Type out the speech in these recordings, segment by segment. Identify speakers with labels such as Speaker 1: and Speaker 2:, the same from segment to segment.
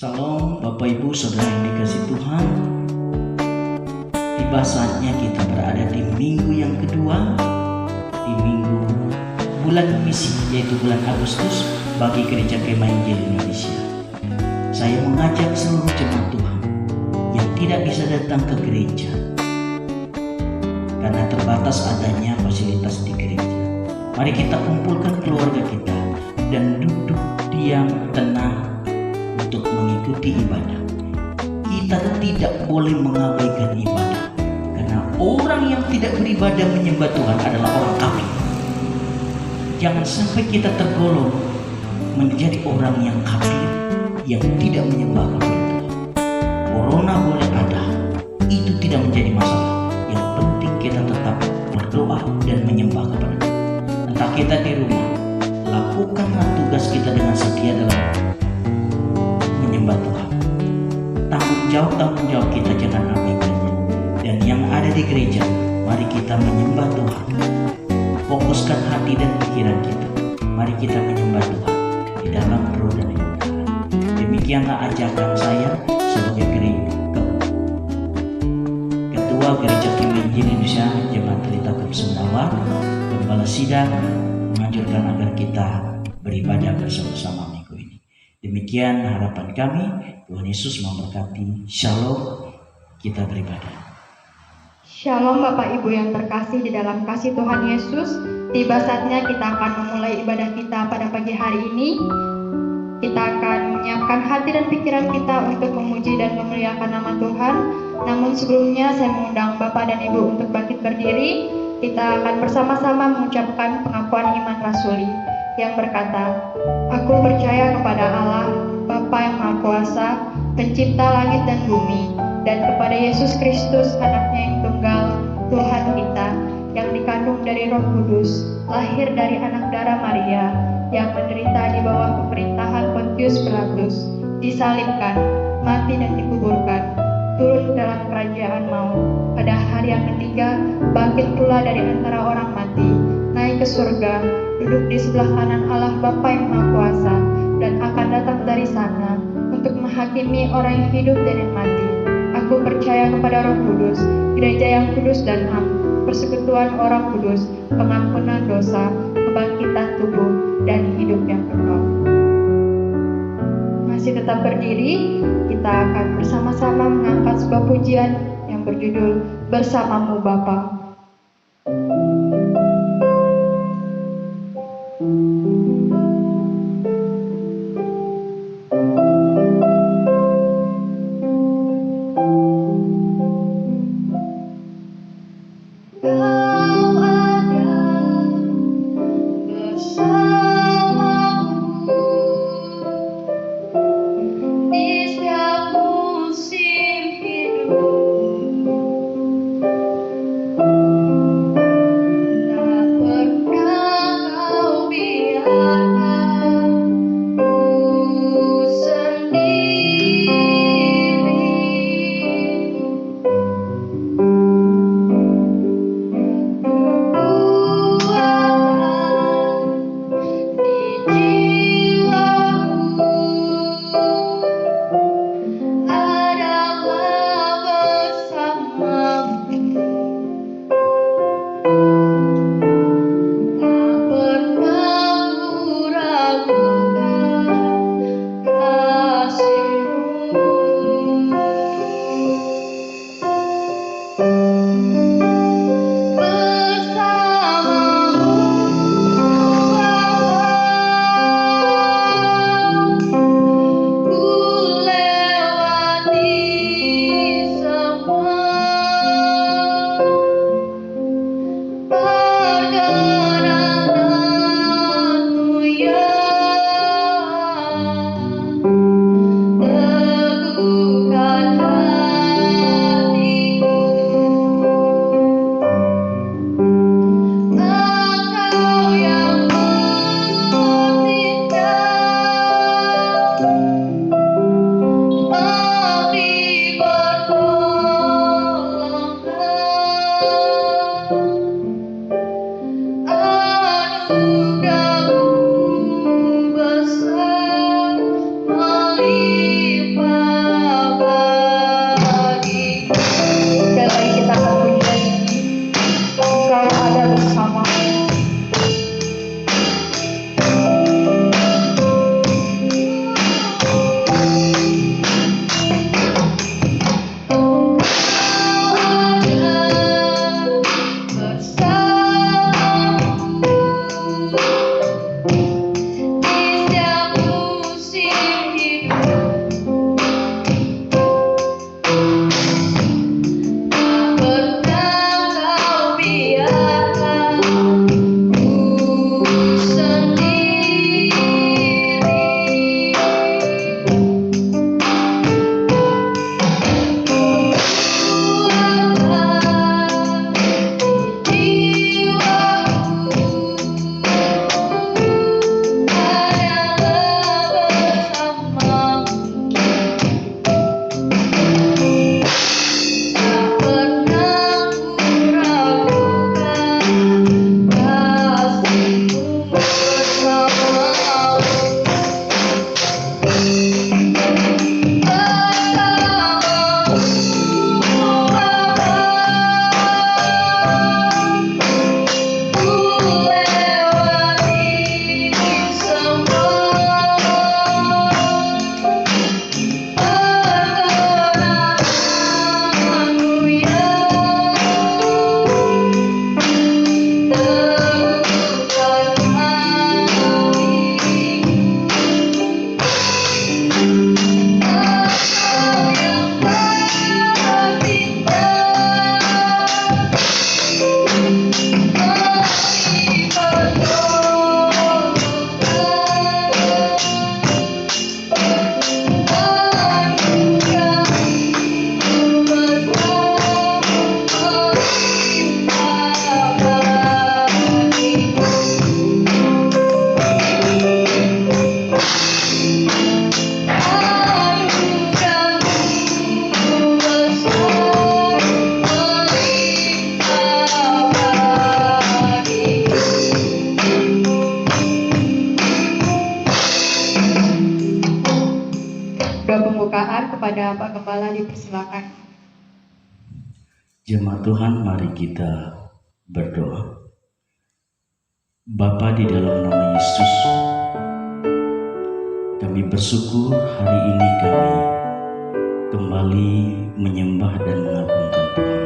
Speaker 1: Salam Bapak Ibu Saudara yang dikasihi Tuhan. Tiba saatnya kita berada di minggu yang kedua, di minggu bulan misi, yaitu bulan Agustus bagi Gereja Kemah Injil Indonesia. Saya mengajak seluruh jemaat Tuhan yang tidak bisa datang ke gereja karena terbatas adanya fasilitas di gereja. Mari kita kumpulkan keluarga kita dan duduk diam tenang untuk mengikuti ibadah. Kita tidak boleh mengabaikan ibadah, karena orang yang tidak beribadah menyembah Tuhan adalah orang kafir. Jangan sampai kita tergolong menjadi orang yang kafir yang tidak menyembah kepada Tuhan. Corona boleh ada, itu tidak menjadi masalah. Yang penting kita tetap berdoa dan menyembah kepada Tuhan. Entah kita di rumah, lakukanlah tugas kita dengan setia dalam menyembah Tuhan. Tanggung jawab kita jangan abaikannya. Dan yang ada di gereja, mari kita menyembah Tuhan. Fokuskan hati dan pikiran kita. Mari kita menyembah Tuhan di dalam roh dan udara. Demikianlah ajakan saya sebagai Ketua Gereja Kemah Injil Indonesia Jemaat Pelita Kepsendawar, Gembala Sidang, menganjurkan agar kita beribadah bersama-sama minggu ini. Demikian harapan kami. Tuhan Yesus memberkati. Shalom. Kita beribadah.
Speaker 2: Shalom Bapak Ibu yang terkasih di dalam kasih Tuhan Yesus. Tiba saatnya kita akan memulai ibadah kita pada pagi hari ini. Kita akan menyiapkan hati dan pikiran kita untuk memuji dan memuliakan nama Tuhan. Namun sebelumnya saya mengundang Bapak dan Ibu untuk bangkit berdiri. Kita akan bersama-sama mengucapkan pengakuan iman rasuli yang berkata, "Aku percaya kepada Allah, Bapa yang Maha Kuasa, Pencipta langit dan bumi, dan kepada Yesus Kristus, Anaknya yang tunggal, Tuhan kita, yang dikandung dari Roh Kudus, lahir dari anak darah Maria, yang menderita di bawah pemerintahan Pontius Pilatus, disalibkan, mati dan dikuburkan, turun dalam kerajaan maut, pada hari yang ketiga bangkit pula dari antara orang mati, naik ke surga, duduk di sebelah kanan Allah Bapa yang Maha Kuasa, dan akan datang dari sana untuk menghakimi orang yang hidup dan yang mati. Aku percaya kepada Roh Kudus, gereja yang kudus dan am, persekutuan orang kudus, pengampunan dosa, kebangkitan tubuh, dan hidup yang kekal." Masih tetap berdiri, kita akan bersama-sama mengangkat sebuah pujian yang berjudul "Bersamamu Bapa". kepada Pak Gembala dipersilakan.
Speaker 1: Jemaat Tuhan, mari kita berdoa. Bapa, di dalam nama Yesus, kami bersyukur hari ini kami kembali menyembah dan mengagungkan Tuhan.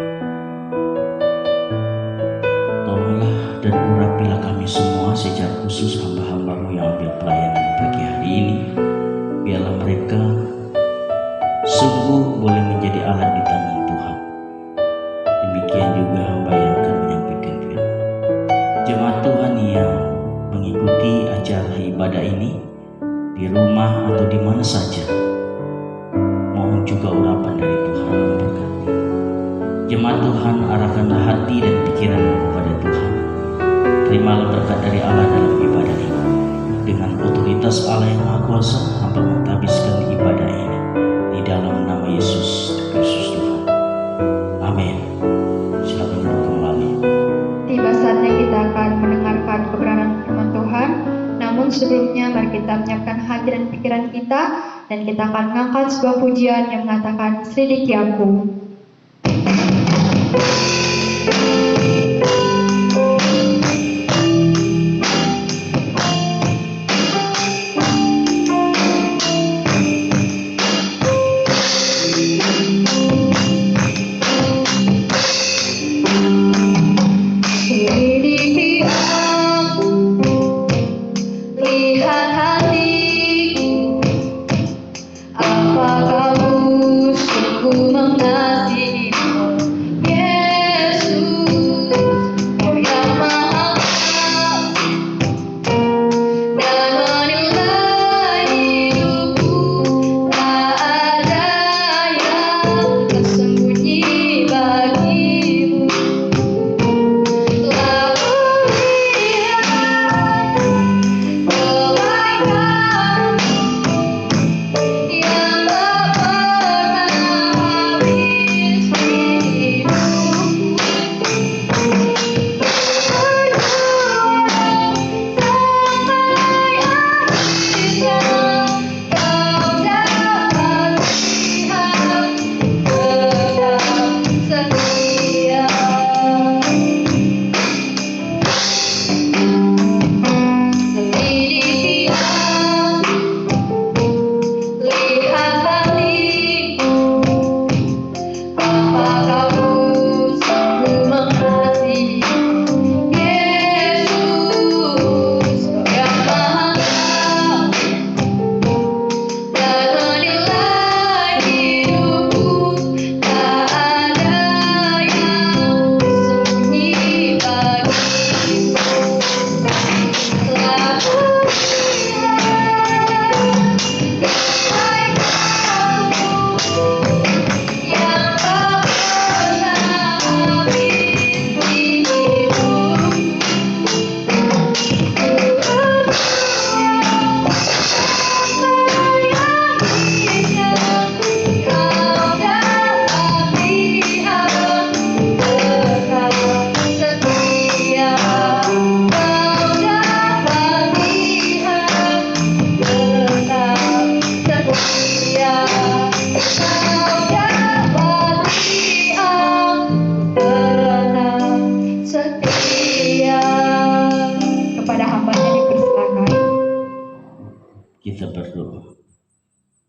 Speaker 1: Tolonglah dan urapilah kami semua, secara khusus hamba-hambamu yang ambil pelayanan pagi hari ini. Biarlah mereka sungguh boleh menjadi alat di tangan Tuhan. Demikian juga hamba yang akan menyampaikan firman. Jemaat Tuhan yang mengikuti acara ibadah ini di rumah atau di mana saja, mohon juga urapan dari Tuhan memberkati. Jemaat Tuhan, arahkanlah hati dan pikiranmu kepada Tuhan. Terimalah berkat dari Allah dalam ibadah ini. Dengan otoritas Allah yang Maha Kuasa, hamba menghabiskan ibadah ini di dalam nama Yesus Kristus Tuhan. Amin. Silakan duduk kembali.
Speaker 2: Tiba saatnya kita akan mendengarkan kebenaran firman Tuhan. Namun sebelumnya mari kita menyiapkan hati dan pikiran kita, dan kita akan mengangkat sebuah pujian yang mengatakan selidiki aku.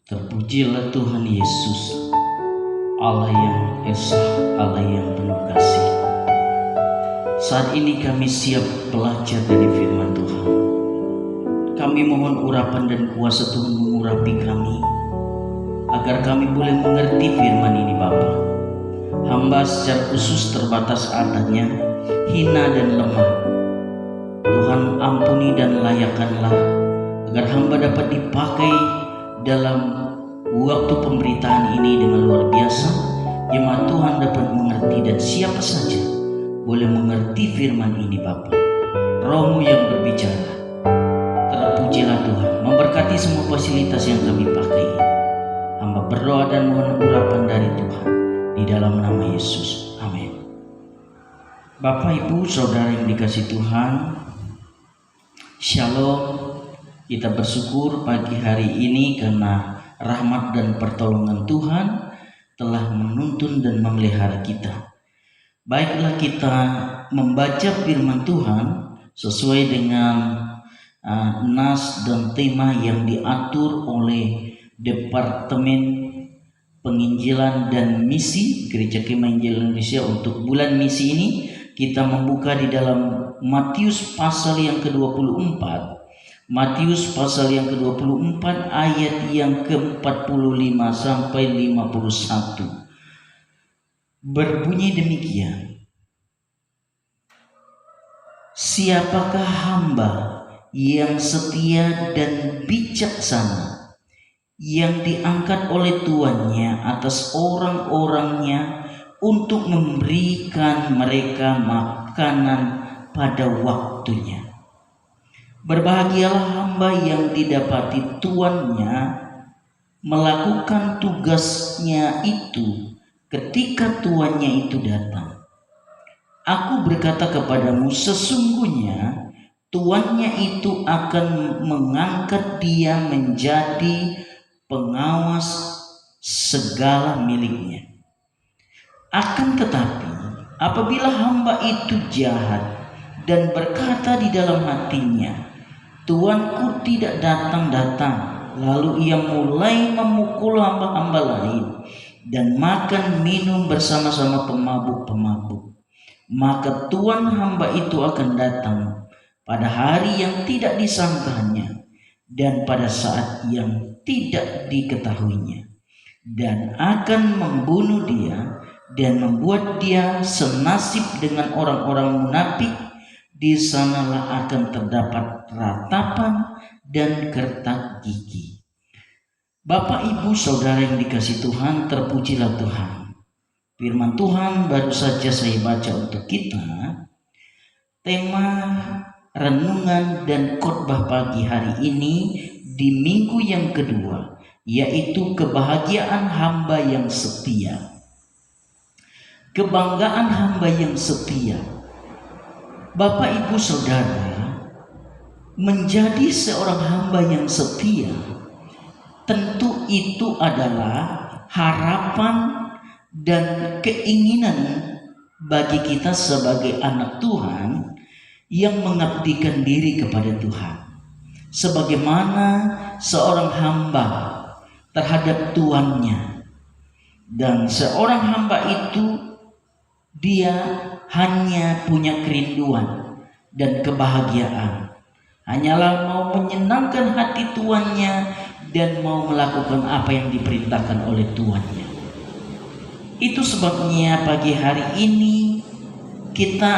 Speaker 1: Terpujilah Tuhan Yesus, Allah yang esa, Allah yang penuh kasih. Saat ini kami siap belajar dari firman Tuhan. Kami mohon urapan dan kuasa Tuhan mengurapi kami, agar kami boleh mengerti firman ini Bapa. Hamba secara khusus terbatas adanya, hina dan lemah. Tuhan ampuni dan layakkanlah, agar hamba dapat dipakai dalam waktu pemberitaan ini dengan luar biasa. Jemaat Tuhan dapat mengerti, dan siapa saja boleh mengerti firman ini Bapa. Roh-Mu yang berbicara. Terpujilah Tuhan, memberkati semua fasilitas yang kami pakai. Hamba berdoa dan mohon urapan dari Tuhan di dalam nama Yesus. Amin. Bapak, Ibu, Saudara yang dikasihi Tuhan, Shalom. Kita bersyukur pagi hari ini karena rahmat dan pertolongan Tuhan telah menuntun dan memelihara kita. Baiklah kita membaca firman Tuhan sesuai dengan nas dan tema yang diatur oleh Departemen Penginjilan dan Misi Gereja Kemah Injil Indonesia untuk bulan misi ini. Kita membuka di dalam Matius pasal yang ke-24. Matius pasal yang ke-24 ayat yang ke-45 sampai 51. Berbunyi demikian. Siapakah hamba yang setia dan bijaksana yang diangkat oleh tuannya atas orang-orangnya untuk memberikan mereka makanan pada waktunya? Berbahagialah hamba yang didapati tuannya melakukan tugasnya itu ketika tuannya itu datang. Aku berkata kepadamu, sesungguhnya tuannya itu akan mengangkat dia menjadi pengawas segala miliknya. Akan tetapi apabila hamba itu jahat dan berkata di dalam hatinya, tuanku tidak datang-datang, lalu ia mulai memukul hamba-hamba lain dan makan minum bersama-sama pemabuk-pemabuk, maka tuan hamba itu akan datang pada hari yang tidak disangkanya dan pada saat yang tidak diketahuinya, dan akan membunuh dia dan membuat dia senasib dengan orang-orang munafik. Di sanalah akan terdapat ratapan dan gertak gigi. Bapak, Ibu, Saudara yang dikasihi Tuhan, terpujilah Tuhan. Firman Tuhan baru saja saya baca untuk kita. Tema renungan dan khotbah pagi hari ini di minggu yang kedua, yaitu kebahagiaan hamba yang setia. Kebanggaan hamba yang setia. Bapak, Ibu, Saudara, menjadi seorang hamba yang setia tentu itu adalah harapan dan keinginan bagi kita sebagai anak Tuhan yang mengabdikan diri kepada Tuhan. Sebagaimana seorang hamba terhadap tuannya, dan seorang hamba itu dia hanya punya kerinduan dan kebahagiaan, hanyalah mau menyenangkan hati tuannya dan mau melakukan apa yang diperintahkan oleh tuannya. Itu sebabnya pagi hari ini kita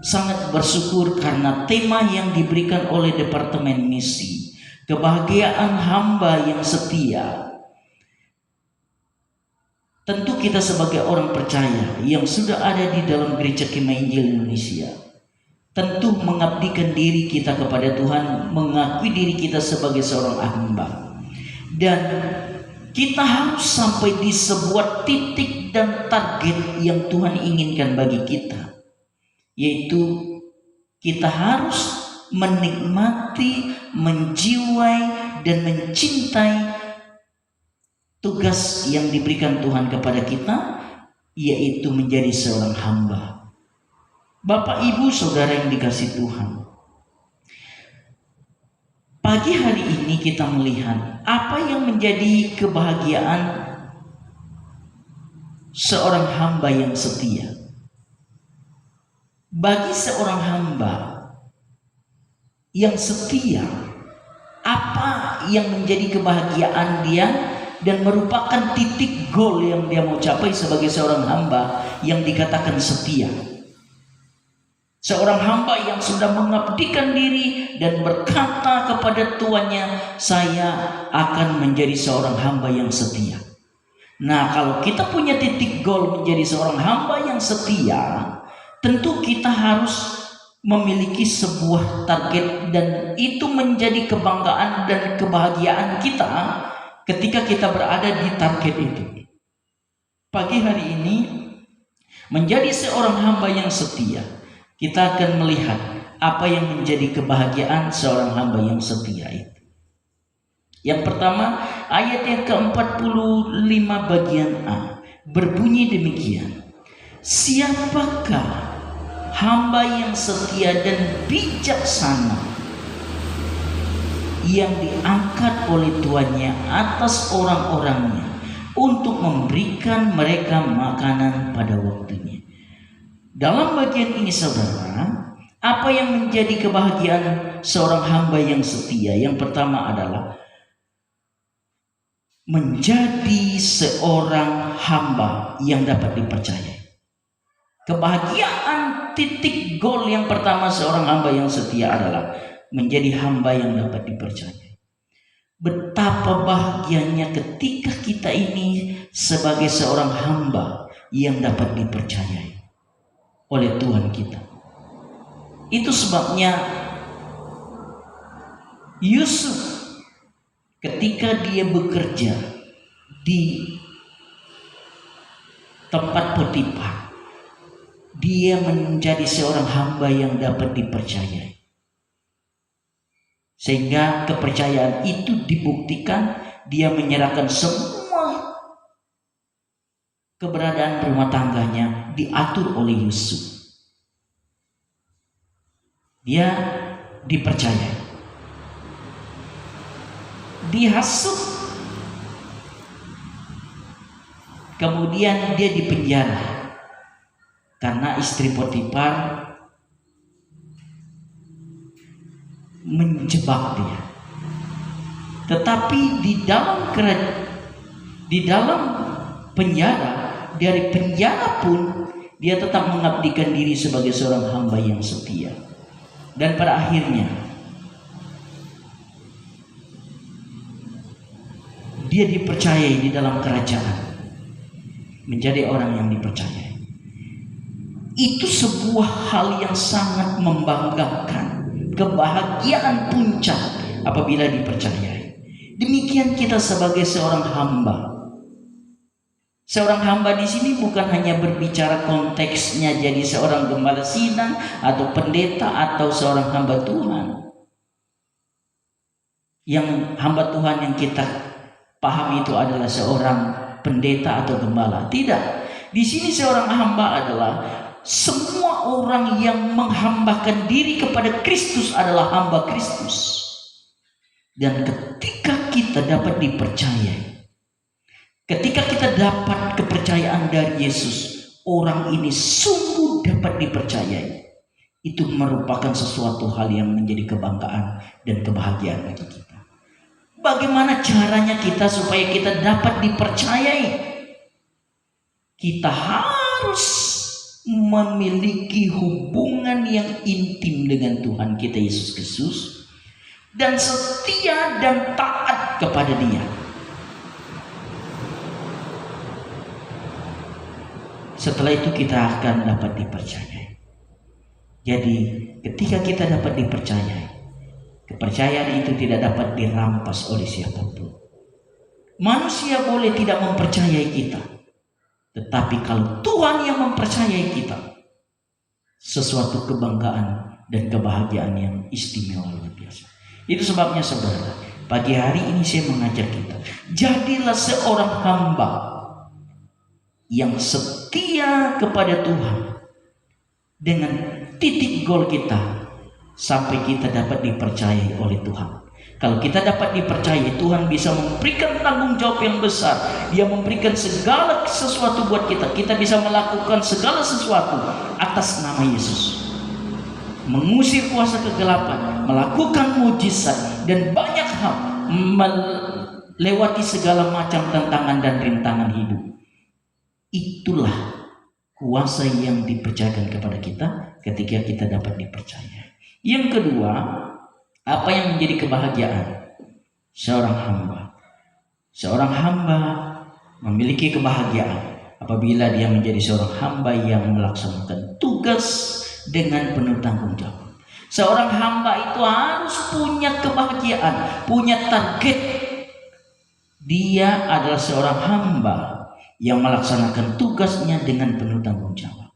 Speaker 1: sangat bersyukur karena tema yang diberikan oleh Departemen Misi, kebahagiaan hamba yang setia. Tentu kita sebagai orang percaya yang sudah ada di dalam Gereja Kemah Injil Indonesia, tentu mengabdikan diri kita kepada Tuhan, mengakui diri kita sebagai seorang hamba. Dan kita harus sampai di sebuah titik dan target yang Tuhan inginkan bagi kita, yaitu kita harus menikmati, menjiwai, dan mencintai tugas yang diberikan Tuhan kepada kita, yaitu menjadi seorang hamba. Bapak, Ibu, Saudara yang dikasihi Tuhan, pagi hari ini kita melihat apa yang menjadi kebahagiaan seorang hamba yang setia. Bagi seorang hamba yang setia, apa yang menjadi kebahagiaan dia dan merupakan titik goal yang dia mau capai sebagai seorang hamba yang dikatakan setia? Seorang hamba yang sudah mengabdikan diri dan berkata kepada tuannya, saya akan menjadi seorang hamba yang setia. Nah, kalau kita punya titik goal menjadi seorang hamba yang setia, tentu kita harus memiliki sebuah target, dan itu menjadi kebanggaan dan kebahagiaan kita ketika kita berada di target itu. Pagi hari ini menjadi seorang hamba yang setia, kita akan melihat apa yang menjadi kebahagiaan seorang hamba yang setia itu. Yang pertama, ayat yang ke-45 bagian A berbunyi demikian. Siapakah hamba yang setia dan bijaksana yang diangkat oleh tuannya atas orang-orangnya untuk memberikan mereka makanan pada waktunya. Dalam bagian ini saudara, apa yang menjadi kebahagiaan seorang hamba yang setia? Yang pertama adalah menjadi seorang hamba yang dapat dipercayai. Kebahagiaan titik gol yang pertama seorang hamba yang setia adalah menjadi hamba yang dapat dipercayai. Betapa bahagianya ketika kita ini sebagai seorang hamba yang dapat dipercayai oleh Tuhan kita. Itu sebabnya Yusuf ketika dia bekerja di tempat Potifar, dia menjadi seorang hamba yang dapat dipercayai. Sehingga kepercayaan itu dibuktikan, dia menyerahkan semua keberadaan rumah tangganya diatur oleh Yusuf. Dia dipercayai. Dihasut, kemudian dia dipenjara karena istri Potifar menjebak dia. Tetapi di dalam penjara, dari penjara pun dia tetap mengabdikan diri sebagai seorang hamba yang setia. Dan pada akhirnya dia dipercayai di dalam kerajaan, menjadi orang yang dipercayai. Itu sebuah hal yang sangat membanggakan, kebahagiaan puncak apabila dipercayai. Demikian kita sebagai seorang hamba. Seorang hamba di sini bukan hanya berbicara konteksnya jadi seorang gembala sidang atau pendeta atau seorang hamba Tuhan. Yang hamba Tuhan yang kita paham itu adalah seorang pendeta atau gembala. Tidak. Di sini seorang hamba adalah semua orang yang menghambakan diri kepada Kristus adalah hamba Kristus. Dan ketika kita dapat dipercayai, ketika kita dapat kepercayaan dari Yesus, orang ini sungguh dapat dipercayai. Itu merupakan sesuatu hal yang menjadi kebanggaan dan kebahagiaan bagi kita. Bagaimana caranya kita supaya kita dapat dipercayai? Kita harus memiliki hubungan yang intim dengan Tuhan kita Yesus Kristus dan setia dan taat kepada Dia. Setelah itu kita akan dapat dipercayai. Jadi ketika kita dapat dipercayai, kepercayaan itu tidak dapat dirampas oleh siapapun. Manusia boleh tidak mempercayai kita, tetapi kalau Tuhan yang mempercayai kita, sesuatu kebanggaan dan kebahagiaan yang istimewa luar biasa. Itu sebabnya saudara, pagi hari ini saya mengajak kita, jadilah seorang hamba yang setia kepada Tuhan dengan titik gol kita sampai kita dapat dipercayai oleh Tuhan. Kalau kita dapat dipercayai, Tuhan bisa memberikan tanggung jawab yang besar. Dia memberikan segala sesuatu buat kita. Kita bisa melakukan segala sesuatu atas nama Yesus. Mengusir kuasa kegelapan, melakukan mujizat dan banyak hal, melewati segala macam tantangan dan rintangan hidup. Itulah kuasa yang dipercayakan kepada kita ketika kita dapat dipercaya. Yang kedua, apa yang menjadi kebahagiaan seorang hamba? Seorang hamba memiliki kebahagiaan apabila dia menjadi seorang hamba yang melaksanakan tugas dengan penuh tanggung jawab. Seorang hamba itu harus punya kebahagiaan, punya target. Dia adalah seorang hamba yang melaksanakan tugasnya dengan penuh tanggung jawab.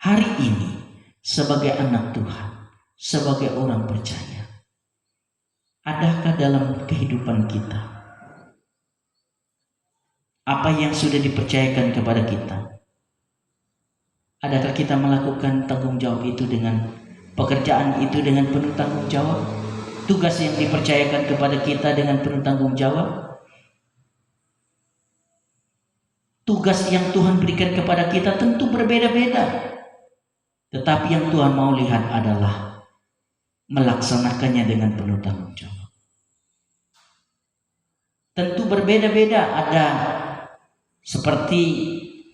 Speaker 1: Hari ini sebagai anak Tuhan, sebagai orang percaya, adakah dalam kehidupan kita apa yang sudah dipercayakan kepada kita? Adakah kita melakukan tanggung jawab itu dengan pekerjaan itu dengan penuh tanggung jawab? Tugas yang dipercayakan kepada kita dengan penuh tanggung jawab? Tugas yang Tuhan berikan kepada kita tentu berbeda-beda. Tetapi yang Tuhan mau lihat adalah melaksanakannya dengan penuh tanggung jawab. Tentu berbeda-beda, ada seperti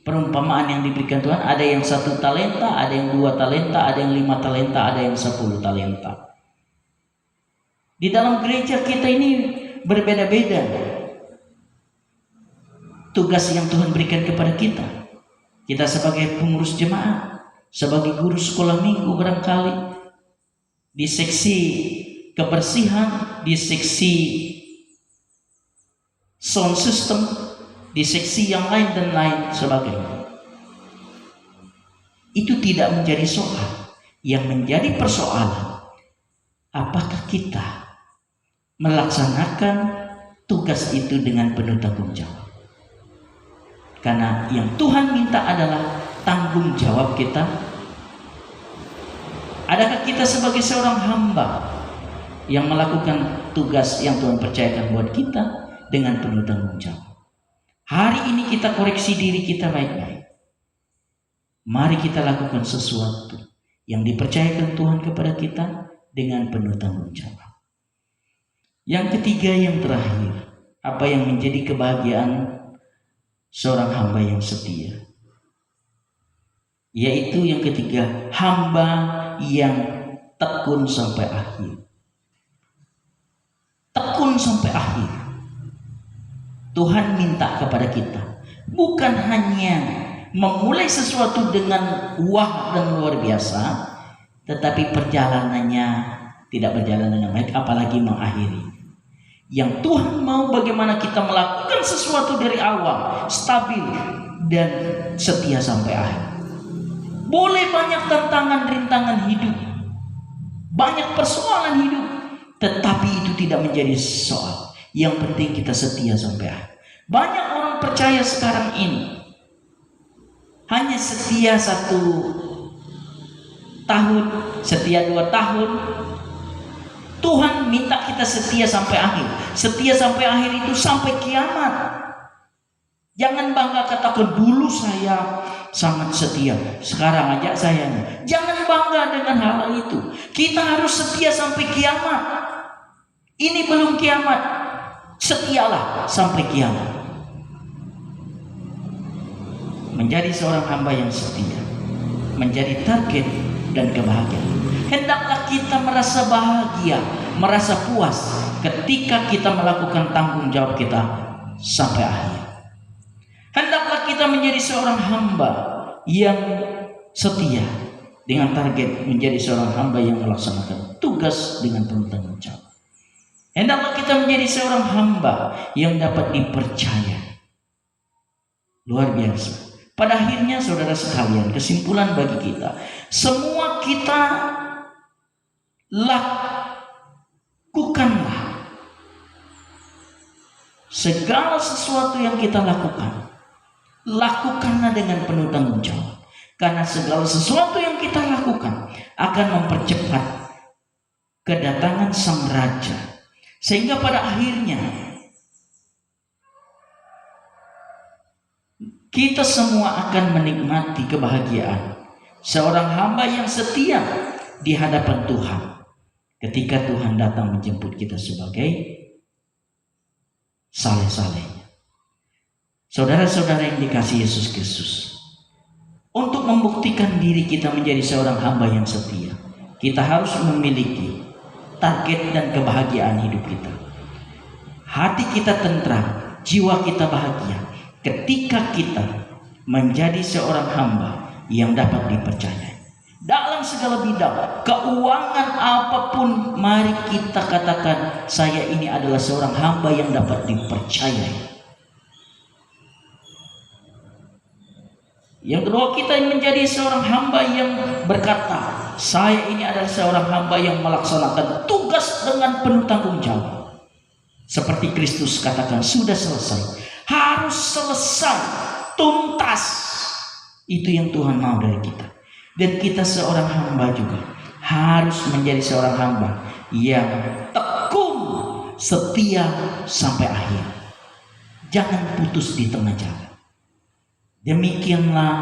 Speaker 1: perumpamaan yang diberikan Tuhan, ada yang 1 talenta, ada yang 2 talenta, ada yang 5 talenta, ada yang 10 talenta. Di dalam gereja kita ini berbeda-beda tugas yang Tuhan berikan kepada kita. Kita sebagai pengurus jemaat, sebagai guru sekolah minggu barangkali, di seksi kebersihan, di seksi sound system, di seksi yang lain dan lain sebagainya. Itu tidak menjadi soal. Yang menjadi persoalan, apakah kita melaksanakan tugas itu dengan penuh tanggung jawab? Karena yang Tuhan minta adalah tanggung jawab kita. Adakah kita sebagai seorang hamba yang melakukan tugas yang Tuhan percayakan buat kita dengan penuh tanggung jawab? Hari ini kita koreksi diri kita baik-baik. Mari kita lakukan sesuatu yang dipercayakan Tuhan kepada kita dengan penuh tanggung jawab. Yang ketiga, yang terakhir, apa yang menjadi kebahagiaan seorang hamba yang setia? Yaitu yang ketiga, hamba yang tekun sampai akhir. Tekun sampai akhir. Tuhan minta kepada kita bukan hanya memulai sesuatu dengan wah dan luar biasa, tetapi perjalanannya tidak berjalan dengan baik, apalagi mengakhiri. Yang Tuhan mau bagaimana kita melakukan sesuatu dari awal, stabil dan setia sampai akhir. Boleh banyak tantangan, rintangan hidup, banyak persoalan hidup, tetapi itu tidak menjadi soal. Yang penting kita setia sampai akhir. Banyak orang percaya sekarang ini hanya setia 1 tahun, setia 2 tahun. Tuhan minta kita setia sampai akhir. Setia sampai akhir itu sampai kiamat. Jangan bangga katakan dulu saya sangat setia, sekarang aja saya. Jangan bangga dengan hal itu. Kita harus setia sampai kiamat. Ini belum kiamat, setialah sampai kiamat. Menjadi seorang hamba yang setia, menjadi target dan kebahagiaan. Hendaklah kita merasa bahagia, merasa puas ketika kita melakukan tanggung jawab kita sampai akhir. Hendaklah kita menjadi seorang hamba yang setia dengan target menjadi seorang hamba yang melaksanakan tugas dengan penuh tanggung jawab. Hendaklah kita menjadi seorang hamba yang dapat dipercaya. Luar biasa. Pada akhirnya saudara sekalian, kesimpulan bagi kita, semua kita lakukanlah segala sesuatu yang kita lakukan. Lakukanlah dengan penuh tanggung jawab. Karena segala sesuatu yang kita lakukan akan mempercepat kedatangan Sang Raja. Sehingga pada akhirnya kita semua akan menikmati kebahagiaan seorang hamba yang setia di hadapan Tuhan ketika Tuhan datang menjemput kita sebagai saleh-salehnya. Saudara-saudara yang dikasihi Yesus Kristus, untuk membuktikan diri kita menjadi seorang hamba yang setia, kita harus memiliki target dan kebahagiaan hidup kita. Hati kita tentram, jiwa kita bahagia ketika kita menjadi seorang hamba yang dapat dipercayai. Dalam segala bidang, keuangan apapun, mari kita katakan, saya ini adalah seorang hamba yang dapat dipercayai. Yang kedua, kita menjadi seorang hamba yang berkata, saya ini adalah seorang hamba yang melaksanakan tugas dengan penuh tanggung jawab. Seperti Kristus katakan, sudah selesai. Harus selesai, tuntas. Itu yang Tuhan mau dari kita. Dan kita seorang hamba juga harus menjadi seorang hamba yang tekun, setia sampai akhir. Jangan putus di tengah jalan. Demikianlah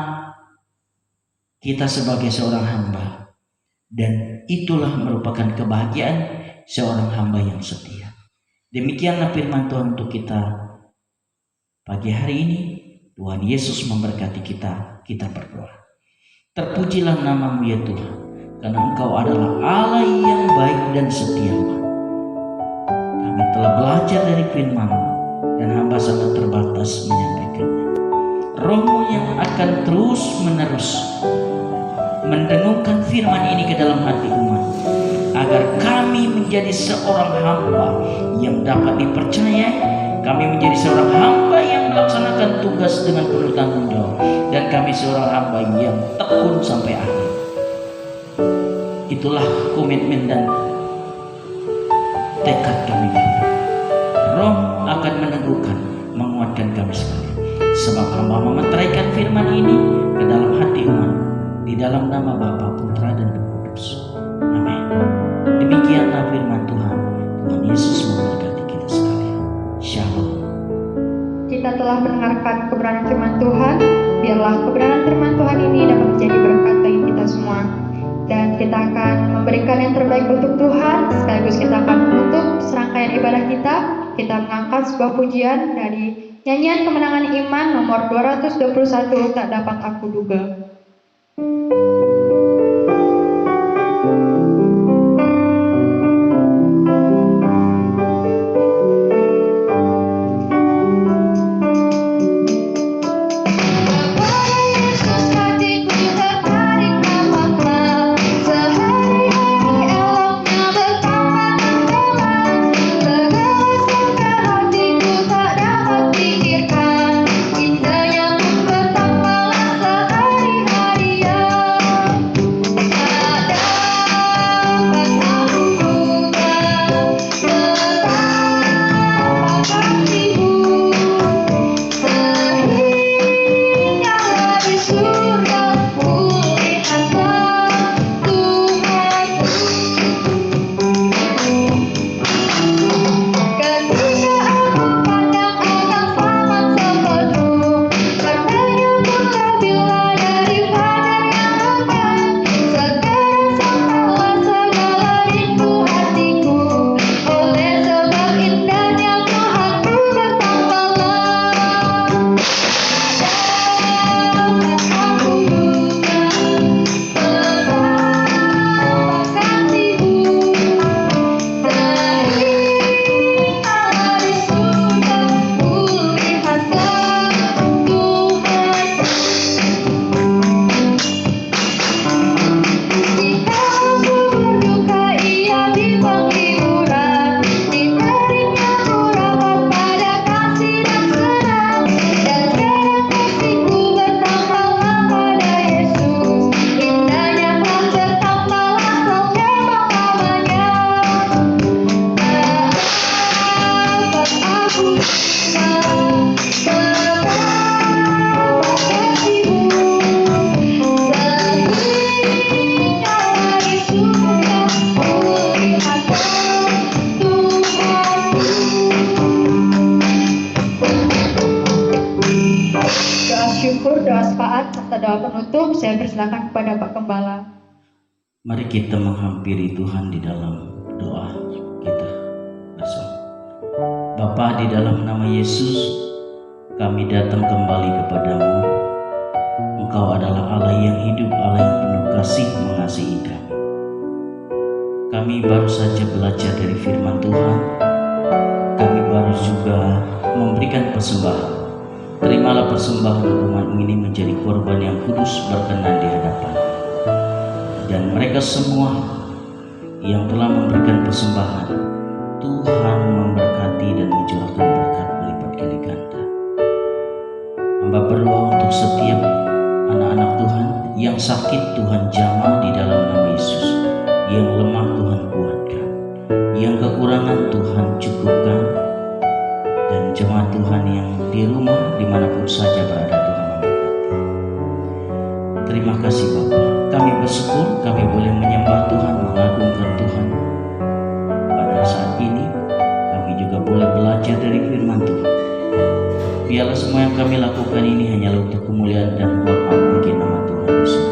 Speaker 1: kita sebagai seorang hamba, dan itulah merupakan kebahagiaan seorang hamba yang setia. Demikianlah firman Tuhan untuk kita pagi hari ini. Tuhan Yesus memberkati kita. Kita berdoa. Terpujilah nama-Mu ya Tuhan, karena Engkau adalah Allah yang baik dan setiawan. Kami telah belajar dari firman-Mu, dan hamba sangat terbatas menyampaikannya. Roh-Mu yang akan terus menerus mendengungkan firman ini ke dalam hati umat, agar kami menjadi seorang hamba yang dapat dipercayai, kami menjadi seorang hamba yang melaksanakan tugas dengan penuh tanggung jawab, dan kami seorang hamba yang tekun sampai akhir. Itulah komitmen dan tekad kami. Roh akan meneguhkan, menguatkan kami sekalian, sebab hamba memeteraikan firman ini ke dalam hati umat, di dalam nama Bapa, Putra, dan Roh Kudus. Amin. Demikianlah firman Tuhan. Tuhan Yesus memberkati kita sekalian. Shalom.
Speaker 2: Kita telah mendengarkan kebenaran firman Tuhan. Biarlah kebenaran firman Tuhan ini dapat menjadi berkat bagi kita semua. Dan kita akan memberikan yang terbaik untuk Tuhan. Sekaligus kita akan menutup serangkaian ibadah kita. Kita mengangkat sebuah pujian dari nyanyian kemenangan iman nomor 221, Tak Dapat Aku Duga. penutup, saya persilakan kepada Pak Gembala.
Speaker 1: Mari kita menghampiri Tuhan di dalam doa kita bersama. Bapa, di dalam nama Yesus, kami datang kembali kepadamu. Engkau adalah Allah yang hidup, Allah yang penuh kasih mengasihi kami. Kami baru saja belajar dari firman Tuhan. Kami baru juga memberikan persembahan. Terimalah persembahan umat ini menjadi korban yang kudus berkenan di hadapan. Dan mereka semua yang telah memberikan persembahan, Tuhan memberkati dan mencurahkan berkat berlipat kali ganda. Hamba berdoa untuk setiap anak-anak Tuhan Yang sakit Tuhan jamah di dalam nama Yesus. Yang lemah Tuhan kuatkan. Yang kekurangan Tuhan cukupkan. Dan jemaat Tuhan yang di rumah dimanapun saja berada, Tuhan memberkati. Terima kasih Bapa. Kami bersyukur kami boleh menyembah Tuhan, mengagungkan Tuhan. Pada saat ini kami juga boleh belajar dari firman Tuhan. Biarlah semua yang kami lakukan ini hanyalah untuk kemuliaan dan hormat bagi nama Tuhan Yesus.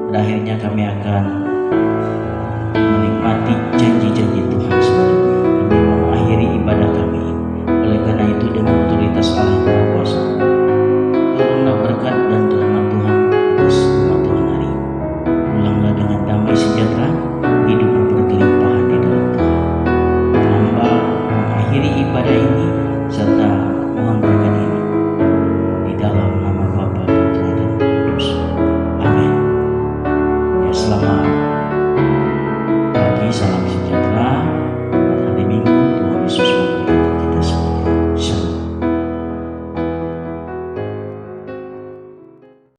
Speaker 1: Pada akhirnya kami akan menikmati janji-janji Tuhan selanjutnya. Kami mengakhiri ibadah kami. Oleh karena itu dengan otoritas Allah yang Maha Kuasa, turunlah berkat dan rahmat Tuhan atas umat Tuhan hari ini. Pulanglah dengan damai sejahtera, hidupmu berkelimpahan di dalam Tuhan. Hamba mengakhiri ibadah ini serta mohon berkat ini di dalam nama Bapa, Putra dan Roh Kudus. Amin. Ya, selamat pagi, salam